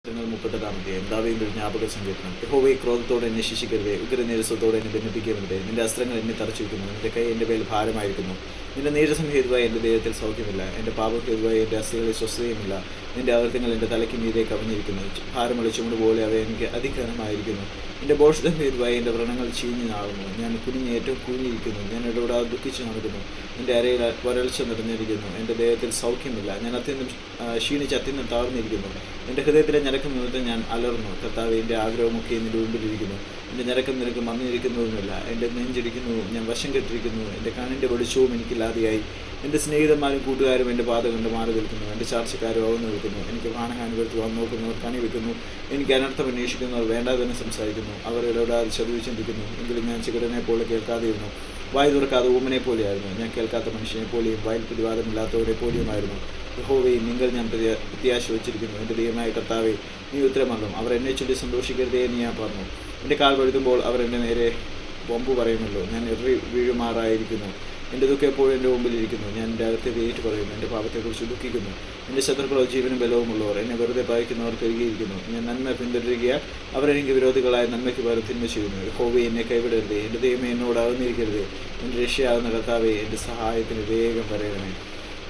38 ദാവീദിന്റെ ഒരു ജ്ഞാപക സങ്കീർത്തനം. യഹോവേ, ക്രോധത്തോടെ എന്നെ ശിക്ഷിക്കരുതേ, ഉഗ്രനീരസത്തോടെ എന്നെ ഭിന്നിപ്പിക്കരുതേ. നിന്റെ അസ്ത്രങ്ങൾ എന്നെ തറച്ചിരിക്കുന്നു, നിന്റെ കൈ എൻ്റെ മേൽ ഭാരമായിരിക്കുന്നു. നിന്റെ നീരസം ഹേതുവായി എൻ്റെ ദേഹത്തിൽ സൗഖ്യമില്ല, എൻ്റെ പാപം ഹേതുവായി എൻ്റെ അസ്ഥികളിൽ സ്വസ്ഥതയുമില്ല. നിന്റെ അകൃത്യങ്ങൾ എൻ്റെ തലയ്ക്ക് മീതെ കവിഞ്ഞിരിക്കുന്നു, ഭാരമുള്ള ചുമട് പോലെ അവ എനിക്ക് അധികമായിരിക്കുന്നു. എൻ്റെ ഭോഷതം ഹേതുവായി എൻ്റെ വ്രണങ്ങൾ ചീഞ്ഞു നാളുന്നു, ഞാൻ കുനിഞ്ഞ് ഏറ്റവും കുനിഞ്ഞിരിക്കുന്നു, ഞാൻ ഇടപെടാതെ ദുഃഖിച്ചു നടക്കുന്നു. എൻ്റെ അരയിൽ വരൾച്ച നിറഞ്ഞിരിക്കുന്നു, എൻ്റെ ദേഹത്തിൽ സൗഖ്യമില്ല, ഞാൻ അത്യന്തം ക്ഷീണിച്ച് അത്യന്തം താഴ്ന്നിരിക്കുന്നു. എൻ്റെ ഹൃദയത്തിലെ ഞരക്കം നിമിത്തം ഞാൻ അലർന്നു. കർത്താവേ, എൻ്റെ ആഗ്രഹമൊക്കെ നിന്റെ മുമ്പിലിരിക്കുന്നു, എൻ്റെ ഞരക്കം നിനക്ക് മറന്നിരിക്കുന്നതുമില്ല. എൻ്റെ നെഞ്ചിരിക്കുന്നു, ഞാൻ വശം കെട്ടിരിക്കുന്നു, എൻ്റെ കണ്ണിൻ്റെ വെളിച്ചവും എനിക്കില്ലാതെയായി. എൻ്റെ സ്നേഹിതന്മാരും കൂട്ടുകാരും എൻ്റെ പാത കണ്ട് മാറി നിൽക്കുന്നു, എൻ്റെ ചാർച്ചക്കാരും അകന്നു നിൽക്കുന്നു. എനിക്ക് പ്രാണഹാനി വരുത്തുവാൻ നോക്കുന്നവർ കണി വെക്കുന്നു, എനിക്ക് അനർത്ഥം അന്വേഷിക്കുന്നവർ വേണ്ടാതെ തന്നെ സംസാരിക്കുന്നു. അവർ ഇടപെടാതെ ചതിവ് ചിന്തിക്കുന്നു. എങ്കിലും ഞാൻ ചികടനെ പോലെ കേൾക്കാതെയിരുന്നു, വായു തുറക്കാതെ ഊമനെ പോലെയായിരുന്നു. ഞാൻ കേൾക്കാത്ത മനുഷ്യനെ പോലെയും വായിൽ പിടിവാദമില്ലാത്തവരെ പോലെയുമായിരുന്നു. യഹോവേ, നിങ്ങൾ ഞാൻ പ്രത്യാശ വച്ചിരിക്കുന്നു. എൻ്റെ ദൈവമായ കർത്താവേ, നീ ഉത്തരമല്ലോ. അവർ എന്നെ ചൊല്ലി സന്തോഷിക്കരുതേ എന്ന് ഞാൻ പറഞ്ഞു. എൻ്റെ കാൽ വഴുതുമ്പോൾ അവർ എൻ്റെ നേരെ വമ്പു പറയുമല്ലോ. ഞാൻ എറി വീഴുമാറായിരിക്കുന്നു. എൻ്റെ ദുഃഖം എപ്പോഴും എൻ്റെ മുമ്പിലിരിക്കുന്നു. ഞാൻ എൻ്റെ അകത്തേക്ക് ഏറ്റു പറയുന്നു, എൻ്റെ പാപത്തെക്കുറിച്ച് ദുഃഖിക്കുന്നു. എൻ്റെ ശത്രുക്കളോ ജീവനും ബലവുമുള്ളവർ, എന്നെ വെറുതെ പായിക്കുന്നവർ പെരുകിയിരിക്കുന്നു. ഞാൻ നന്മ പിന്തുടരുകയാൽ അവരെനിക്ക് വിരോധികളായ നന്മയ്ക്ക് പകരം തിന്മ ചെയ്യുന്നു. യഹോവേ, എന്നെ കൈവിടരുതേ, എൻ്റെ ദൈവമേ എന്നോട് അകന്നിരിക്കരുതേ. എൻ്റെ രക്ഷയാകുന്ന കർത്താവേ, എൻ്റെ സഹായത്തിന് വേഗം വരയണമേ.